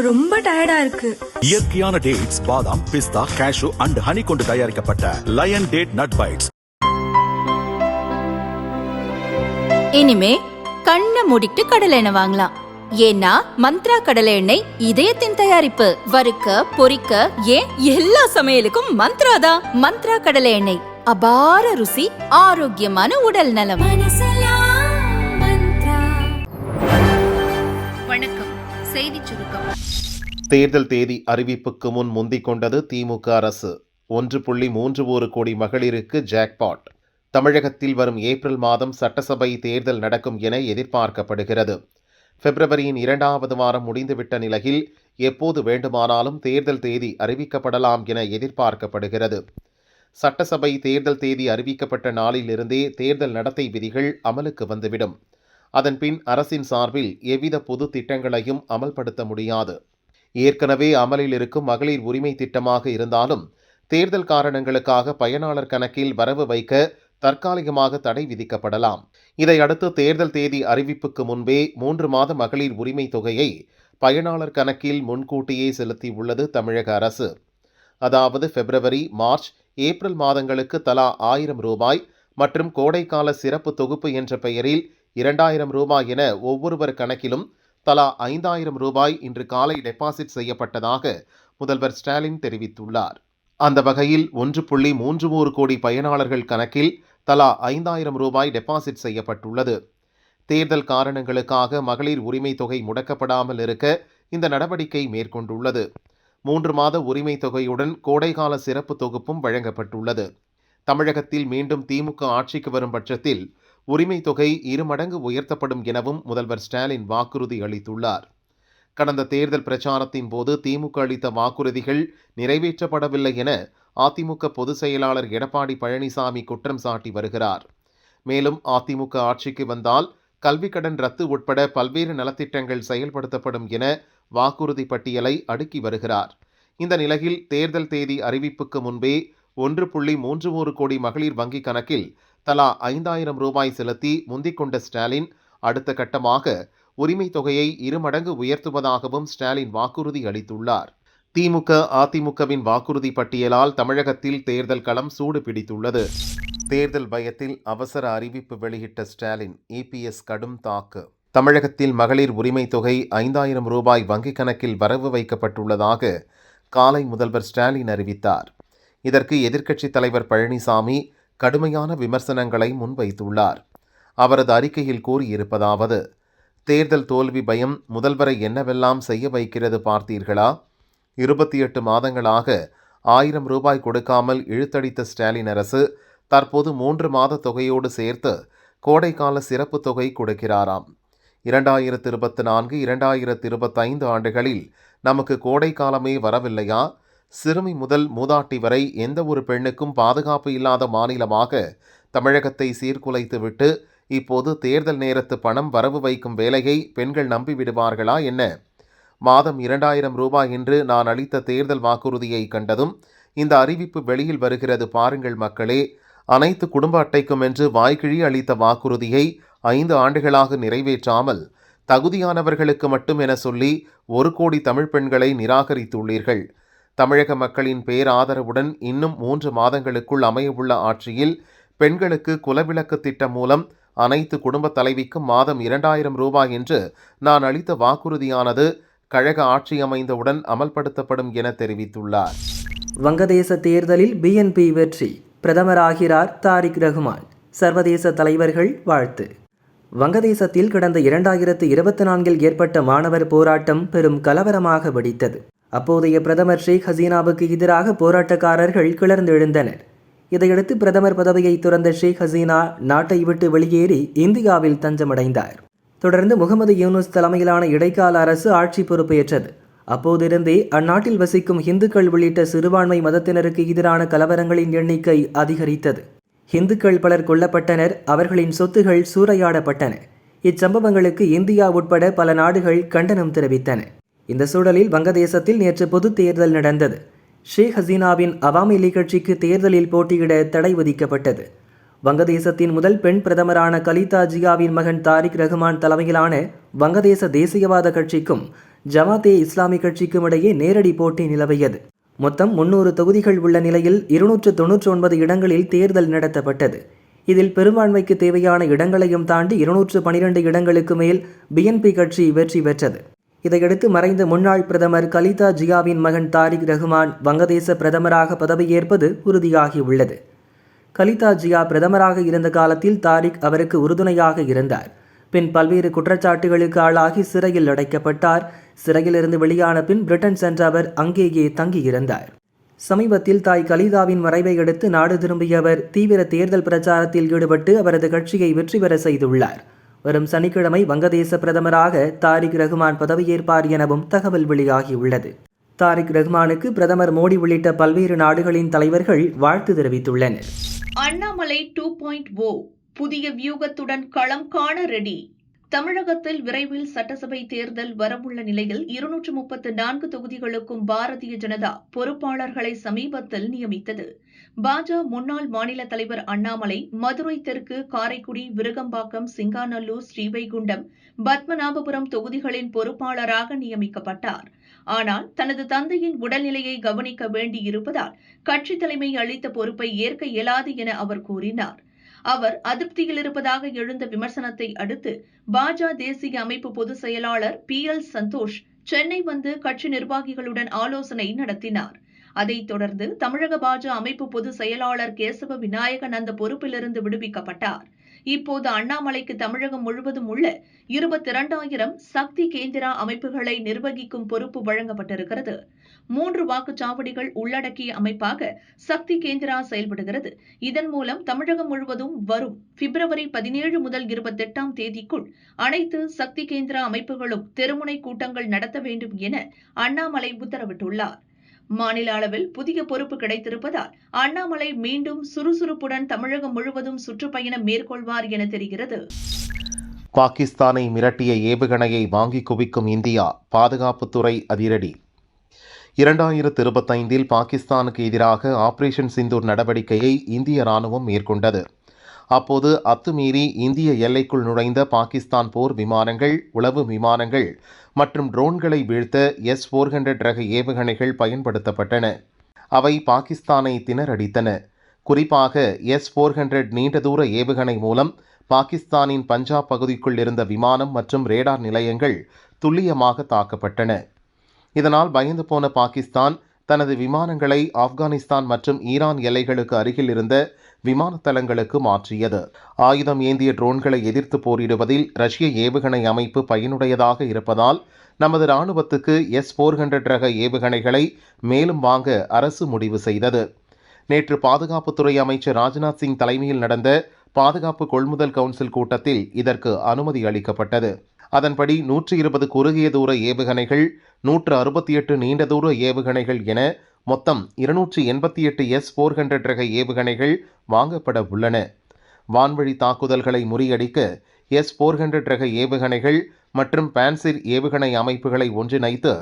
ரொம்ப டயர்டா இருக்கு. இயற்கையான டேட்ஸ், பாதாம், பிஸ்தா, கேஷு அண்ட் ஹனி கொண்டு தயாரிக்கப்பட்ட லயன் டேட் நட் பைட்ஸ். இனிமே கண்ணை மூடிட்டு கடலை எண்ணெய் வாங்கலாம். ஏன்னா மந்த்ரா கடலை எண்ணெய் இதயத்தின் தயாரிப்பு. வறுக்க, பொரிக்க, ஏன் எல்லா சமையலுக்கும் மந்த்ரா தான். மந்த்ரா கடலை எண்ணெய், அபார ருசி, ஆரோக்கியமான உடல் நலம். வணக்கம். செய்தி சுருக்கம். தேர்தல் தேதி அறிவிப்புக்கு முன் முந்திக் கொண்டது திமுக அரசு. 1.31 கோடி மகளிருக்கு ஜாக்பாட். தமிழகத்தில் வரும் ஏப்ரல் மாதம் சட்டசபை தேர்தல் நடக்கும் என எதிர்பார்க்கப்படுகிறது. பிப்ரவரியின் 2வது வாரம் முடிந்துவிட்ட நிலையில் எப்போது வேண்டுமானாலும் தேர்தல் தேதி அறிவிக்கப்படலாம் என எதிர்பார்க்கப்படுகிறது. சட்டசபை தேர்தல் தேதி அறிவிக்கப்பட்ட நாளிலிருந்தே தேர்தல் நடத்தை விதிகள் அமலுக்கு வந்துவிடும். அதன்பின் அரசின் சார்பில் எவ்வித பொது திட்டங்களையும் அமல்படுத்த முடியாது. ஏற்கனவே அமலில் இருக்கும் மகளிர் உரிமை திட்டமாக இருந்தாலும் தேர்தல் காரணங்களுக்காக பயனாளர் கணக்கில் வரவு வைக்க தற்காலிகமாக தடை விதிக்கப்படலாம். இதையடுத்து தேர்தல் தேதி அறிவிப்புக்கு முன்பே 3 மாத மகளிர் உரிமை தொகையை பயனாளர் கணக்கில் முன்கூட்டியே செலுத்தியுள்ளது தமிழக அரசு. அதாவது பிப்ரவரி, மார்ச், ஏப்ரல் மாதங்களுக்கு தலா 1000 ரூபாய் மற்றும் கோடைக்கால சிறப்பு தொகுப்பு என்ற பெயரில் 2000 ரூபாய் என ஒவ்வொருவர் கணக்கிலும் தலா 5000 ரூபாய் இன்று காலை டெபாசிட் செய்யப்பட்டதாக முதல்வர் ஸ்டாலின் தெரிவித்துள்ளார். அந்த வகையில் 1.31 கோடி பயனாளர்கள் கணக்கில் தலா 5000 ரூபாய் டெபாசிட் செய்யப்பட்டுள்ளது. தேர்தல் காரணங்களுக்காக மகளிர் உரிமை தொகை முடக்கப்படாமல் இருக்க இந்த நடவடிக்கை மேற்கொண்டுள்ளது. 3 மாத உரிமை தொகையுடன் கோடைகால சிறப்பு தொகுப்பும் வழங்கப்பட்டுள்ளது. தமிழகத்தில் மீண்டும் திமுக ஆட்சிக்கு வரும் பட்சத்தில் உரிமை தொகை 2 மடங்கு உயர்த்தப்படும் எனவும் முதல்வர் ஸ்டாலின் வாக்குறுதி அளித்துள்ளார். கடந்த தேர்தல் பிரச்சாரத்தின் போது திமுக அளித்த வாக்குறுதிகள் நிறைவேற்றப்படவில்லை என அதிமுக பொதுச் செயலாளர் எடப்பாடி பழனிசாமி குற்றம் சாட்டி வருகிறார். மேலும் அதிமுக ஆட்சிக்கு வந்தால் கல்விக் கடன் ரத்து உட்பட பல்வேறு நலத்திட்டங்கள் செயல்படுத்தப்படும் என வாக்குறுதி பட்டியலை அடுக்கி வருகிறார். இந்த நிலையில் தேர்தல் தேதி அறிவிப்புக்கு முன்பே 1.31 கோடி மகளிர் வங்கிக் கணக்கில் தலா 5000 ரூபாய் செலுத்தி முந்திக் கொண்ட ஸ்டாலின் அடுத்த கட்டமாக உரிமை தொகையை 2 மடங்கு உயர்த்துவதாகவும் ஸ்டாலின் வாக்குறுதி அளித்துள்ளார். திமுக, அதிமுகவின் வாக்குறுதி பட்டியலால் தமிழகத்தில் தேர்தல் களம் சூடு பிடித்துள்ளது. தேர்தல் பயத்தில் அவசர அறிவிப்பு வெளியிட்ட ஸ்டாலின், இபிஎஸ் கடும் தாக்கு. தமிழகத்தில் மகளிர் உரிமை தொகை 5000 ரூபாய் வங்கிக் கணக்கில் வரவு வைக்கப்பட்டுள்ளதாக காலை முதல்வர் ஸ்டாலின் அறிவித்தார். இதற்கு எதிர்க்கட்சித் தலைவர் பழனிசாமி கடுமையான விமர்சனங்களை முன்வைத்துள்ளார். அவரது அறிக்கையில் கூறியிருப்பதாவது: தேர்தல் தோல்வி பயம் முதல்வரை என்னவெல்லாம் செய்ய வைக்கிறது பார்த்தீர்களா? 28 மாதங்களாக 1000 ரூபாய் கொடுக்காமல் இழுத்தடித்த ஸ்டாலின் அரசு தற்போது 3 மாத தொகையோடு சேர்த்து கோடைக்கால சிறப்பு தொகை கொடுக்கிறாராம். 2024, 2025 ஆண்டுகளில் நமக்கு கோடைக்காலமே வரவில்லையா? சிறுமி முதல் மூதாட்டி வரை எந்த ஒரு பெண்ணுக்கும் பாதுகாப்பு இல்லாத மாநிலமாக தமிழகத்தை சீர்குலைத்துவிட்டு இப்போது தேர்தல் நேரத்து பணம் வரவு வைக்கும் வேலையை பெண்கள் நம்பிவிடுவார்களா என்ன? மாதம் 2000 ரூபாய் என்று நான் அளித்த தேர்தல் வாக்குறுதியை கண்டதும் இந்த அறிவிப்பு வெளியில் வருகிறது பாருங்கள் மக்களே. அனைத்து குடும்ப அட்டைக்கும் என்று வாய்க்கிழி அளித்த வாக்குறுதியை 5 ஆண்டுகளாக நிறைவேற்றாமல் தகுதியானவர்களுக்கு மட்டும் என சொல்லி 1 கோடி தமிழ் பெண்களை நிராகரித்துள்ளீர்கள். தமிழக மக்களின் பேராதரவுடன் இன்னும் 3 மாதங்களுக்குள் அமையவுள்ள ஆட்சியில் பெண்களுக்கு குலவிளக்கு திட்டம் மூலம் அனைத்து குடும்ப தலைவிக்கும் மாதம் 2000 ரூபாய் என்று நான் அளித்த வாக்குறுதியானது கழக ஆட்சி அமைந்தவுடன் அமல்படுத்தப்படும் என தெரிவித்துள்ளார். வங்கதேச தேர்தலில் பிஎன்பி வெற்றி, பிரதமராகிறார் தாரிக் ரஹ்மான். சர்வதேச தலைவர்கள் வாழ்த்து. வங்கதேசத்தில் கடந்த 2024 ஏற்பட்ட மாணவர் போராட்டம் பெரும் கலவரமாக வெடித்தது. அப்போதைய பிரதமர் ஷேக் ஹசீனாவுக்கு எதிராக போராட்டக்காரர்கள் கிளர்ந்தெழுந்தனர். இதையடுத்து பிரதமர் பதவியை துறந்த ஷேக் ஹசீனா நாட்டை விட்டு வெளியேறி இந்தியாவில் தஞ்சமடைந்தார். தொடர்ந்து முகமது யூனுஸ் தலைமையிலான இடைக்கால அரசு ஆட்சி பொறுப்பேற்றது. அப்போதிருந்தே அந்நாட்டில் வசிக்கும் இந்துக்கள் உள்ளிட்ட சிறுபான்மை மதத்தினருக்கு எதிரான கலவரங்களின் எண்ணிக்கை அதிகரித்தது. இந்துக்கள் பலர் கொல்லப்பட்டனர், அவர்களின் சொத்துகள் சூறையாடப்பட்டன. இச்சம்பவங்களுக்கு இந்தியா உட்பட பல நாடுகள் கண்டனம் தெரிவித்தன. இந்த சூழலில் வங்கதேசத்தில் நேற்று பொது தேர்தல் நடந்தது. ஷேக் ஹசீனாவின் அவாமி லீக் கட்சிக்கு தேர்தலில் போட்டியிட தடை விதிக்கப்பட்டது. வங்கதேசத்தின் முதல் பெண் பிரதமரான கலிதா ஜியாவின் மகன் தாரிக் ரஹ்மான் தலைமையிலான வங்கதேச தேசியவாத கட்சிக்கும் ஜமாத்தே இஸ்லாமி கட்சிக்கும் இடையே நேரடி போட்டி நிலவியது. மொத்தம் 300 தொகுதிகள் உள்ள நிலையில் 299 இடங்களில் தேர்தல் நடத்தப்பட்டது. இதில் பெரும்பான்மைக்கு தேவையான இடங்களையும் தாண்டி 212 இடங்களுக்கு மேல் பிஎன்பி கட்சி வெற்றி பெற்றது. இதையடுத்து மறைந்த முன்னாள் பிரதமர் கலிதா ஜியாவின் மகன் தாரிக் ரஹ்மான் வங்கதேச பிரதமராக பதவியேற்பது உறுதியாகியுள்ளது. கலிதா ஜியா பிரதமராக இருந்த காலத்தில் தாரிக் அவருக்கு உறுதுணையாக இருந்தார். பின் பல்வேறு குற்றச்சாட்டுகளுக்கு ஆளாகி சிறையில் அடைக்கப்பட்டார். சிறையிலிருந்து வெளியான பின் பிரிட்டன் சென்ற அவர் அங்கேயே தங்கியிருந்தார். சமீபத்தில் தாய் கலிதாவின் மறைவை அடுத்து நாடு திரும்பிய அவர் தீவிர தேர்தல் பிரச்சாரத்தில் ஈடுபட்டு அவரது கட்சியை வெற்றி பெற செய்துள்ளார். வரும் சனிக்கிழமை வங்கதேச பிரதமராக தாரிக் ரஹ்மான் பதவியேற்பார் எனவும் தகவல் வெளியாகியுள்ளது. தாரிக் ரஹ்மானுக்கு பிரதமர் மோடி உள்ளிட்ட பல்வேறு நாடுகளின் தலைவர்கள் வாழ்த்து தெரிவித்துள்ளனர். அண்ணாமலை 2.0 புதிய வியூகத்துடன் களம் காண ரெடி. தமிழகத்தில் விரைவில் சட்டசபை தேர்தல் வரவுள்ள நிலையில் 234 தொகுதிகளுக்கும் பாரதிய ஜனதா பொறுப்பாளர்களை சமீபத்தில் நியமித்தது. பாஜ முன்னாள் மாநில தலைவர் அண்ணாமலை மதுரை தெற்கு, காரைக்குடி, விருகம்பாக்கம், சிங்காநல்லூர், ஸ்ரீவைகுண்டம், பத்மநாபபுரம் தொகுதிகளின் பொறுப்பாளராக நியமிக்கப்பட்டார். ஆனால் தனது தந்தையின் உடல்நிலையை கவனிக்க வேண்டியிருப்பதால் கட்சித் தலைமை அளித்த பொறுப்பை ஏற்க இயலாது என அவர் கூறினார். அவர் அதிருப்தியில் இருப்பதாக எழுந்த விமர்சனத்தை அடுத்து பாஜ தேசிய அமைப்பு பொதுச் செயலாளர் PL சந்தோஷ் சென்னை வந்து கட்சி நிர்வாகிகளுடன் ஆலோசனை நடத்தினார். அதைத் தொடர்ந்து தமிழக பாஜ அமைப்பு பொதுச் செயலாளர் கேசவ விநாயகன் அந்த பொறுப்பிலிருந்து விடுவிக்கப்பட்டார். இப்போது அண்ணாமலைக்கு தமிழகம் முழுவதும் உள்ள 22,000 சக்தி கேந்திரா அமைப்புகளை நிர்வகிக்கும் பொறுப்பு வழங்கப்பட்டிருக்கிறது. 3 வாக்குச்சாவடிகள் உள்ளடக்கிய அமைப்பாக சக்தி கேந்திரா செயல்படுகிறது. இதன் மூலம் தமிழகம் முழுவதும் வரும் பிப்ரவரி 17 முதல் 28ஆம் தேதிக்குள் அனைத்து சக்தி கேந்திரா அமைப்புகளும் தெருமுனை கூட்டங்கள் நடத்த வேண்டும் என அண்ணாமலை உத்தரவிட்டுள்ளார். மாநில அளவில் புதிய பொறுப்பு கிடைத்திருப்பதால் அண்ணாமலை மீண்டும் சுறுசுறுப்புடன் தமிழகம் முழுவதும் சுற்றுப்பயணம் மேற்கொள்வார் என தெரிகிறது. பாகிஸ்தானை மிரட்டிய ஏவுகணையை வாங்கி குவிக்கும் இந்தியா, பாதுகாப்புத்துறை அதிரடி. 2025இல் பாகிஸ்தானுக்கு எதிராக ஆபரேஷன் சிந்தூர் நடவடிக்கையை இந்திய ராணுவம் மேற்கொண்டது. அப்போது அத்துமீறி இந்திய எல்லைக்குள் நுழைந்த பாகிஸ்தான் போர் விமானங்கள், உளவு விமானங்கள் மற்றும் ட்ரோன்களை வீழ்த்த S-400 ரக ஏவுகணைகள் பயன்படுத்தப்பட்டன. அவை பாகிஸ்தானை திணறடித்தன. குறிப்பாக S-400 நீண்ட தூர ஏவுகணை மூலம் பாகிஸ்தானின் பஞ்சாப் பகுதிக்குள் இருந்த விமானம் மற்றும் ரேடார் நிலையங்கள் துல்லியமாக தாக்கப்பட்டன. இதனால் பயந்து போன பாகிஸ்தான் தனது விமானங்களை ஆப்கானிஸ்தான் மற்றும் ஈரான் எல்லைகளுக்கு அருகில் இருந்த விமான தளங்களுக்கு மாற்றியது. ஆயுதம் ஏந்திய ட்ரோன்களை எதிர்த்து போரிடுவதில் ரஷ்ய ஏவுகணை அமைப்பு பயனுடையதாக இருப்பதால் நமது இராணுவத்துக்கு S-400 ரக ஏவுகணைகளை மேலும் வாங்க அரசு முடிவு செய்தது. நேற்று பாதுகாப்புத்துறை அமைச்சர் ராஜ்நாத் சிங் தலைமையில் நடந்த பாதுகாப்பு கொள்முதல் கவுன்சில் கூட்டத்தில் இதற்கு அனுமதி அளிக்கப்பட்டது. அதன்படி 120 குறுகிய தூர ஏவுகணைகள், 168 நீண்ட தூர ஏவுகணைகள் என மொத்தம் 288 S-400 ரக ஏவுகணைகள் வாங்கப்பட உள்ளன. வான்வழி தாக்குதல்களை முறியடிக்க S-400 ரக ஏவுகணைகள் மற்றும் பான்சிர் ஏவுகணை அமைப்புகளை ஒன்றிணைத்து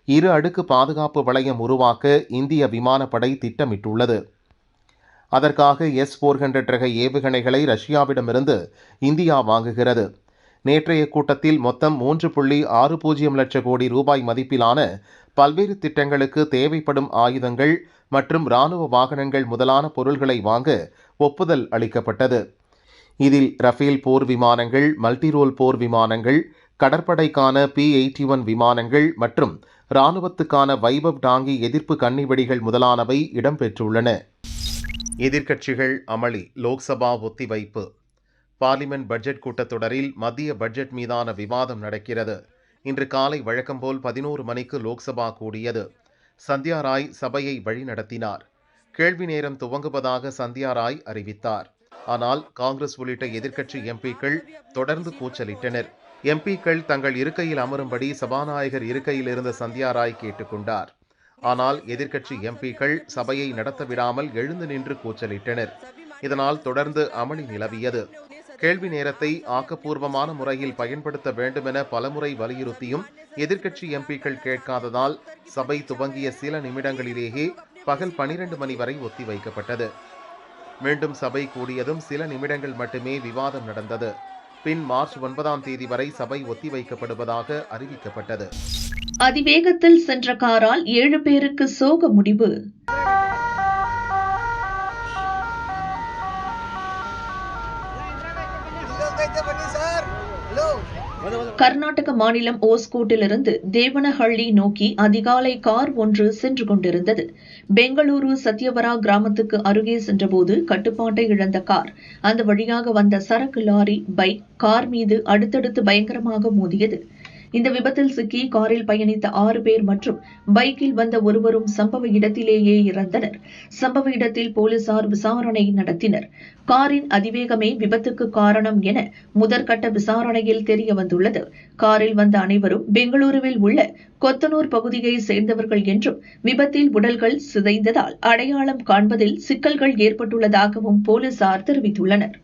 2 அடுக்கு பாதுகாப்பு வளையம் உருவாக்க இந்திய விமானப்படை திட்டமிட்டுள்ளது. அதற்காக S-400 ரக ஏவுகணைகளை ரஷ்யாவிடமிருந்து இந்தியா வாங்குகிறது. நேற்றைய கூட்டத்தில் மொத்தம் 3.60 லட்சம் கோடி ரூபாய் மதிப்பிலான பல்வேறு திட்டங்களுக்கு தேவைப்படும் ஆயுதங்கள் மற்றும் இராணுவ வாகனங்கள் முதலான பொருள்களை வாங்க ஒப்புதல் அளிக்கப்பட்டது. இதில் ரஃபேல் போர் விமானங்கள், மல்டிரோல் போர் விமானங்கள், கடற்படைக்கான P-81 விமானங்கள் மற்றும் இராணுவத்துக்கான வைபவ் டாங்கி எதிர்ப்பு கன்னிவெடிகள் முதலானவை இடம்பெற்றுள்ளன. எதிர்க்கட்சிகள் அமளி, லோக்சபா ஒத்திவைப்பு. பார்லிமெண்ட் பட்ஜெட் கூட்டத்தொடரில் மத்திய பட்ஜெட் மீதான விவாதம் நடக்கிறது. இன்று காலை வழக்கம்போல் 11 மணிக்கு லோக்சபா கூடியது. சந்தியா ராய் சபையை வழிநடத்தினார். கேள்வி நேரம் துவங்குவதாக சந்தியா ராய் அறிவித்தார். ஆனால் காங்கிரஸ் உள்ளிட்ட எதிர்க்கட்சி எம்பிக்கள் தொடர்ந்து கூச்சலிட்டனர். எம்பிக்கள் தங்கள் இருக்கையில் அமரும்படி சபாநாயகர் இருக்கையில் இருந்த சந்தியா ராய் கேட்டுக்கொண்டார். ஆனால் எதிர்க்கட்சி எம்பிக்கள் சபையை நடத்த விடாமல் எழுந்து நின்று கூச்சலிட்டனர். இதனால் தொடர்ந்து அமளி நிலவியது. கேள்வி நேரத்தை ஆக்கப்பூர்வமான முறையில் பயன்படுத்த வேண்டுமென பலமுறை வலியுறுத்தியும் எதிர்க்கட்சி எம்பிக்கள் கேட்காததால் சபை துவங்கிய சில நிமிடங்களிலேயே பகல் 12 மணி வரை ஒத்திவைக்கப்பட்டது. மீண்டும் சபை கூடியதும் சில நிமிடங்கள் மட்டுமே விவாதம் நடந்தது. பின் மார்ச் 9ஆம் தேதி வரை சபை ஒத்திவைக்கப்படுவதாக அறிவிக்கப்பட்டது. அதிவேகத்தில் சென்ற காரால் 7 பேருக்கு சோக முடிவு. கர்நாடக மாநிலம் ஓஸ்கோட்டிலிருந்து தேவனஹள்ளி நோக்கி அதிகாலை கார் ஒன்று சென்று கொண்டிருந்தது. பெங்களூரு சத்யவரா கிராமத்துக்கு அருகே சென்றபோது கட்டுப்பாட்டை இழந்த கார் அந்த வழியாக வந்த சரக்கு லாரி, பைக், கார் மீது அடுத்தடுத்து பயங்கரமாக மோதியது. இந்த விபத்தில் சிக்கி காரில் பயணித்த 6 பேர் மற்றும் பைக்கில் வந்த ஒருவரும் சம்பவ இடத்திலேயே இறந்தனர். சம்பவ இடத்தில் போலீசார் விசாரணை நடத்தினர். காரின் அதிவேகமே விபத்துக்கு காரணம் என முதற்கட்ட விசாரணையில் தெரிய வந்துள்ளது. காரில் வந்த அனைவரும் பெங்களூருவில் உள்ள கொத்தனூர் பகுதியை சேர்ந்தவர்கள் என்றும் விபத்தில் உடல்கள் சிதைந்ததால் அடையாளம் காண்பதில் சிக்கல்கள் ஏற்பட்டுள்ளதாகவும் போலீசார் தெரிவித்துள்ளனர்.